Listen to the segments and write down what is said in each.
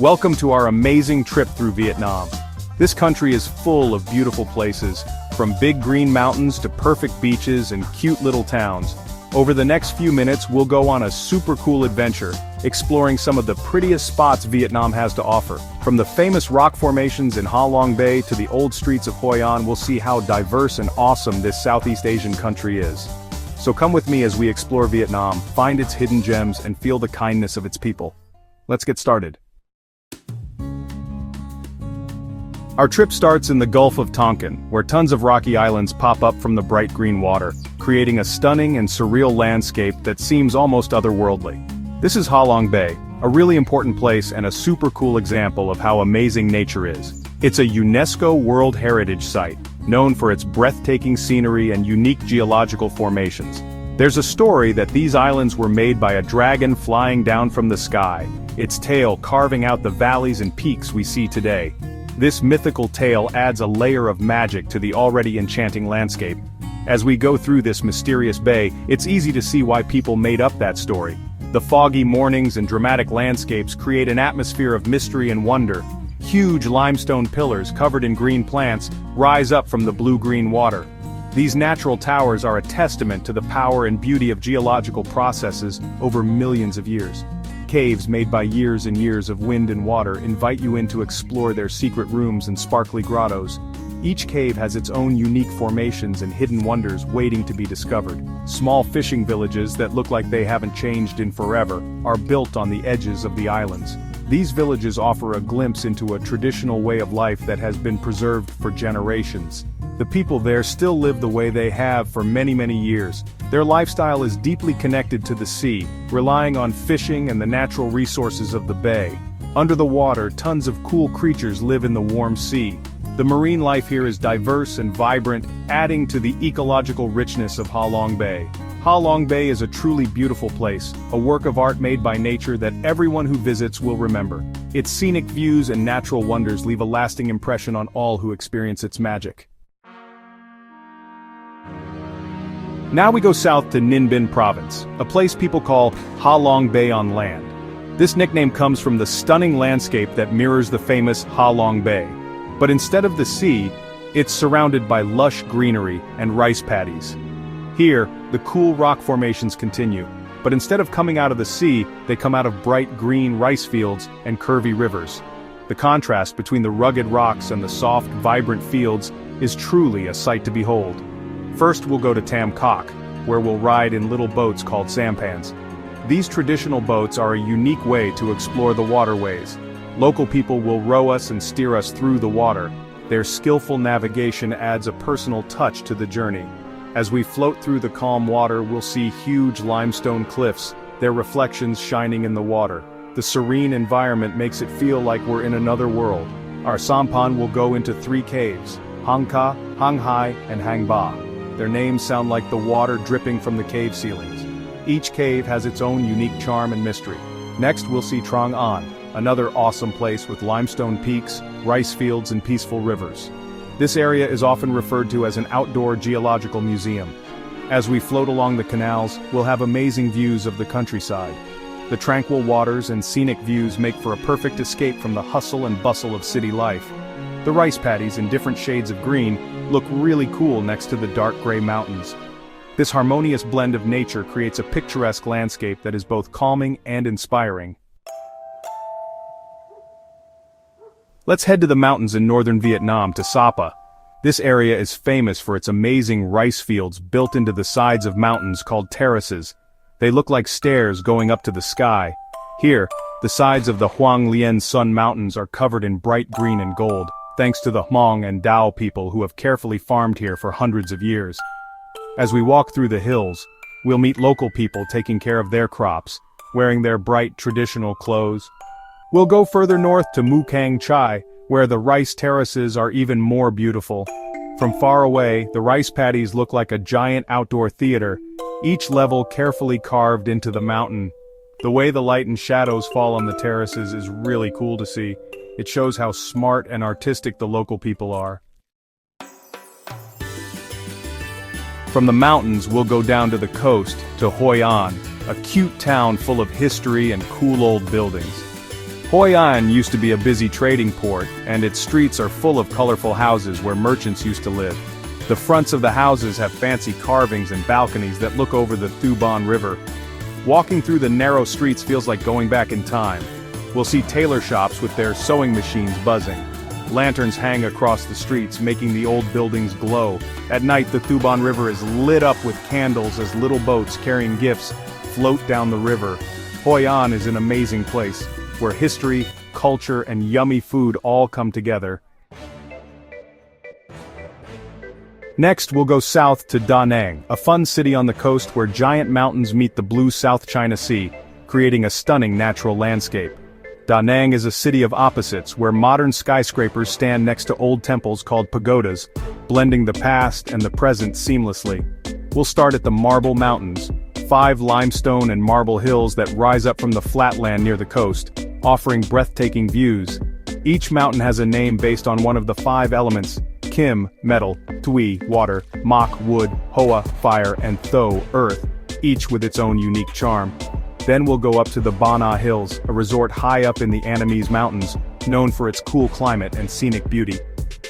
Welcome to our amazing trip through Vietnam. This country is full of beautiful places, from big green mountains to perfect beaches and cute little towns. Over the next few minutes we'll go on a super cool adventure, exploring some of the prettiest spots Vietnam has to offer. From the famous rock formations in Ha Long Bay to the old streets of Hoi An, we'll see how diverse and awesome this Southeast Asian country is. So come with me as we explore Vietnam, find its hidden gems and feel the kindness of its people. Let's get started. Our trip starts in the Gulf of Tonkin, where tons of rocky islands pop up from the bright green water, creating a stunning and surreal landscape that seems almost otherworldly. This is Ha Long Bay, a really important place and a super cool example of how amazing nature is. It's a UNESCO World Heritage Site, known for its breathtaking scenery and unique geological formations. There's a story that these islands were made by a dragon flying down from the sky, its tail carving out the valleys and peaks we see today. This mythical tale adds a layer of magic to the already enchanting landscape. As we go through this mysterious bay, it's easy to see why people made up that story. The foggy mornings and dramatic landscapes create an atmosphere of mystery and wonder. Huge limestone pillars covered in green plants rise up from the blue-green water. These natural towers are a testament to the power and beauty of geological processes over millions of years. Caves made by years and years of wind and water invite you in to explore their secret rooms and sparkly grottos. Each cave has its own unique formations and hidden wonders waiting to be discovered. Small fishing villages that look like they haven't changed in forever are built on the edges of the islands. These villages offer a glimpse into a traditional way of life that has been preserved for generations. The people there still live the way they have for many years. Their lifestyle is deeply connected to the sea, relying on fishing and the natural resources of the bay. Under the water, tons of cool creatures live in the warm sea. The marine life here is diverse and vibrant, adding to the ecological richness of Ha Long Bay. Ha Long Bay is a truly beautiful place, a work of art made by nature that everyone who visits will remember. Its scenic views and natural wonders leave a lasting impression on all who experience its magic. Now we go south to Ninh Binh Province, a place people call Ha Long Bay on land. This nickname comes from the stunning landscape that mirrors the famous Ha Long Bay. But instead of the sea, it's surrounded by lush greenery and rice paddies. Here, the cool rock formations continue, but instead of coming out of the sea, they come out of bright green rice fields and curvy rivers. The contrast between the rugged rocks and the soft, vibrant fields is truly a sight to behold. First we'll go to Tam Coc, where we'll ride in little boats called sampans. These traditional boats are a unique way to explore the waterways. Local people will row us and steer us through the water. Their skillful navigation adds a personal touch to the journey. As we float through the calm water, we'll see huge limestone cliffs, their reflections shining in the water. The serene environment makes it feel like we're in another world. Our sampan will go into 3 caves, Hang Ca, Hang Hai, and Hang Ba. Their names sound like the water dripping from the cave ceilings. Each cave has its own unique charm and mystery. Next we'll see Trang An, another awesome place with limestone peaks, rice fields and peaceful rivers. This area is often referred to as an outdoor geological museum. As we float along the canals, we'll have amazing views of the countryside. The tranquil waters and scenic views make for a perfect escape from the hustle and bustle of city life. The rice paddies in different shades of green look really cool next to the dark gray mountains. This harmonious blend of nature creates a picturesque landscape that is both calming and inspiring. Let's head to the mountains in northern Vietnam to Sapa. This area is famous for its amazing rice fields built into the sides of mountains called terraces. They look like stairs going up to the sky. Here, the sides of the Hoang Lien Sun Mountains are covered in bright green and gold, thanks to the Hmong and Dao people who have carefully farmed here for hundreds of years. As we walk through the hills, we'll meet local people taking care of their crops, wearing their bright traditional clothes. We'll go further north to Mu Cang Chai, where the rice terraces are even more beautiful. From far away, the rice paddies look like a giant outdoor theater, each level carefully carved into the mountain. The way the light and shadows fall on the terraces is really cool to see. It shows how smart and artistic the local people are. From the mountains, we'll go down to the coast, to Hoi An, a cute town full of history and cool old buildings. Hoi An used to be a busy trading port, and its streets are full of colorful houses where merchants used to live. The fronts of the houses have fancy carvings and balconies that look over the Thuban River. Walking through the narrow streets feels like going back in time. We'll see tailor shops with their sewing machines buzzing. Lanterns hang across the streets, making the old buildings glow. At night, the Thuban River is lit up with candles as little boats carrying gifts float down the river. Hoi An is an amazing place, where history, culture, and yummy food all come together. Next, we'll go south to Da Nang, a fun city on the coast where giant mountains meet the blue South China Sea, creating a stunning natural landscape. Da Nang is a city of opposites where modern skyscrapers stand next to old temples called pagodas, blending the past and the present seamlessly. We'll start at the Marble Mountains, 5 limestone and marble hills that rise up from the flatland near the coast, offering breathtaking views. Each mountain has a name based on one of the 5 elements: Kim, metal; Tui, water; Mak, wood; Hoa, fire; and Tho, earth, each with its own unique charm. Then we'll go up to the Bana Hills, a resort high up in the Annamese Mountains, known for its cool climate and scenic beauty.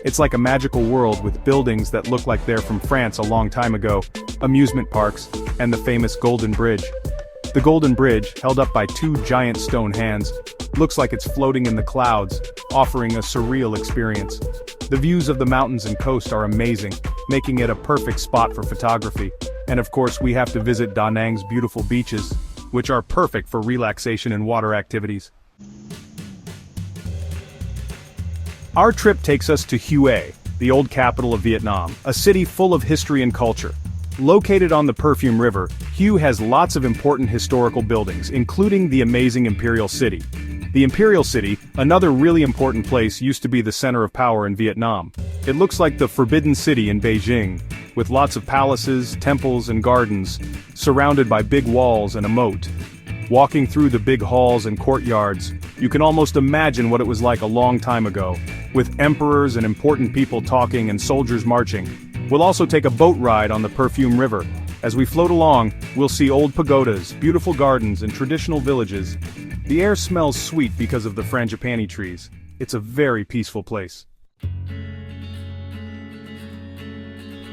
It's like a magical world with buildings that look like they're from France a long time ago, amusement parks, and the famous Golden Bridge. The Golden Bridge, held up by 2 giant stone hands, looks like it's floating in the clouds, offering a surreal experience. The views of the mountains and coast are amazing, making it a perfect spot for photography. And of course, we have to visit Da Nang's beautiful beaches, which are perfect for relaxation and water activities. Our trip takes us to Hue, the old capital of Vietnam, a city full of history and culture. Located on the Perfume River, Hue has lots of important historical buildings, including the amazing Imperial City. The Imperial City, another really important place, used to be the center of power in Vietnam. It looks like the Forbidden City in Beijing, with lots of palaces, temples, and gardens, surrounded by big walls and a moat. Walking through the big halls and courtyards, you can almost imagine what it was like a long time ago, with emperors and important people talking and soldiers marching. We'll also take a boat ride on the Perfume River. As we float along, we'll see old pagodas, beautiful gardens, and traditional villages. The air smells sweet because of the frangipani trees. It's a very peaceful place.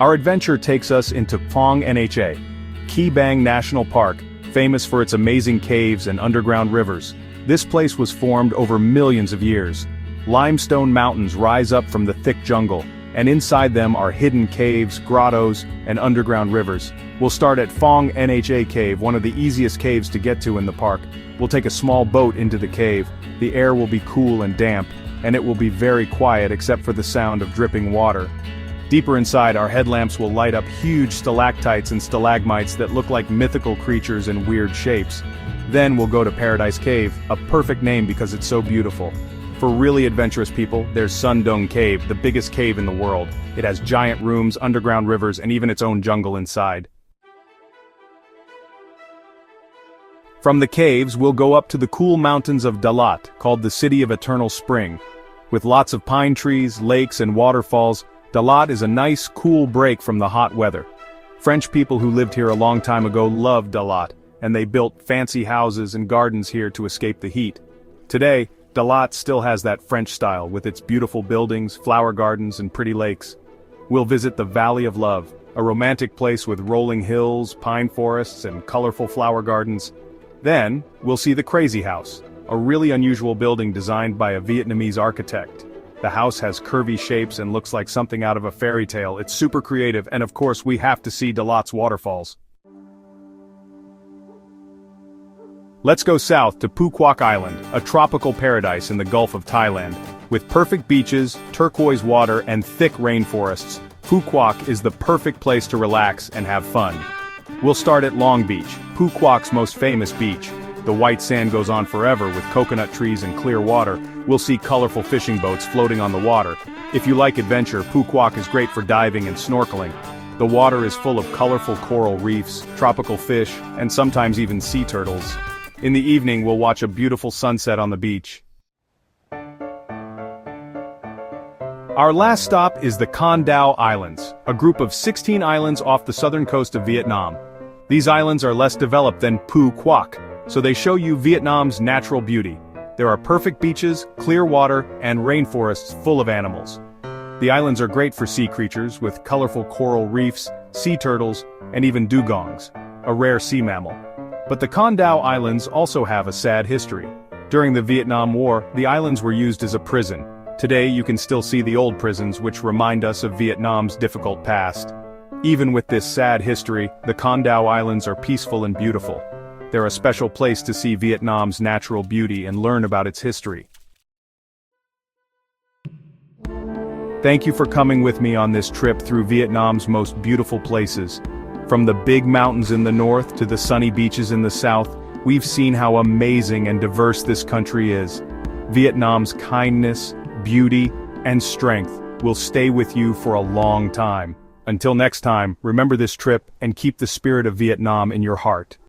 Our adventure takes us into Phong Nha, Ki Bang National Park, famous for its amazing caves and underground rivers. This place was formed over millions of years. Limestone mountains rise up from the thick jungle, and inside them are hidden caves, grottos, and underground rivers. We'll start at Phong Nha Cave, one of the easiest caves to get to in the park. We'll take a small boat into the cave. The air will be cool and damp, and it will be very quiet except for the sound of dripping water. Deeper inside, our headlamps will light up huge stalactites and stalagmites that look like mythical creatures in weird shapes. Then we'll go to Paradise Cave, a perfect name because it's so beautiful. For really adventurous people, there's Sun Dong Cave, the biggest cave in the world. It has giant rooms, underground rivers, and even its own jungle inside. From the caves, we'll go up to the cool mountains of Dalat, called the City of Eternal Spring. With lots of pine trees, lakes, and waterfalls, Dalat is a nice, cool break from the hot weather. French people who lived here a long time ago loved Dalat, and they built fancy houses and gardens here to escape the heat. Today, Dalat still has that French style with its beautiful buildings, flower gardens, and pretty lakes. We'll visit the Valley of Love, a romantic place with rolling hills, pine forests, and colorful flower gardens. Then, we'll see the Crazy House, a really unusual building designed by a Vietnamese architect. The house has curvy shapes and looks like something out of a fairy tale. It's super creative, and of course we have to see Dalat's waterfalls. Let's go south to Phu Quoc Island, a tropical paradise in the Gulf of Thailand. With perfect beaches, turquoise water, and thick rainforests, Phu Quoc is the perfect place to relax and have fun. We'll start at Long Beach, Phu Quoc's most famous beach. The white sand goes on forever with coconut trees and clear water. We'll see colorful fishing boats floating on the water. If you like adventure, Phu Quoc is great for diving and snorkeling. The water is full of colorful coral reefs, tropical fish, and sometimes even sea turtles. In the evening, we'll watch a beautiful sunset on the beach. Our last stop is the Con Dao Islands, a group of 16 islands off the southern coast of Vietnam. These islands are less developed than Phu Quoc, so they show you Vietnam's natural beauty. There are perfect beaches, clear water, and rainforests full of animals. The islands are great for sea creatures with colorful coral reefs, sea turtles, and even dugongs, a rare sea mammal. But the Con Dao Islands also have a sad history. During the Vietnam War, the islands were used as a prison. Today you can still see the old prisons which remind us of Vietnam's difficult past. Even with this sad history, the Con Dao Islands are peaceful and beautiful. They're a special place to see Vietnam's natural beauty and learn about its history. Thank you for coming with me on this trip through Vietnam's most beautiful places. From the big mountains in the north to the sunny beaches in the south, we've seen how amazing and diverse this country is. Vietnam's kindness, beauty, and strength will stay with you for a long time. Until next time, remember this trip and keep the spirit of Vietnam in your heart.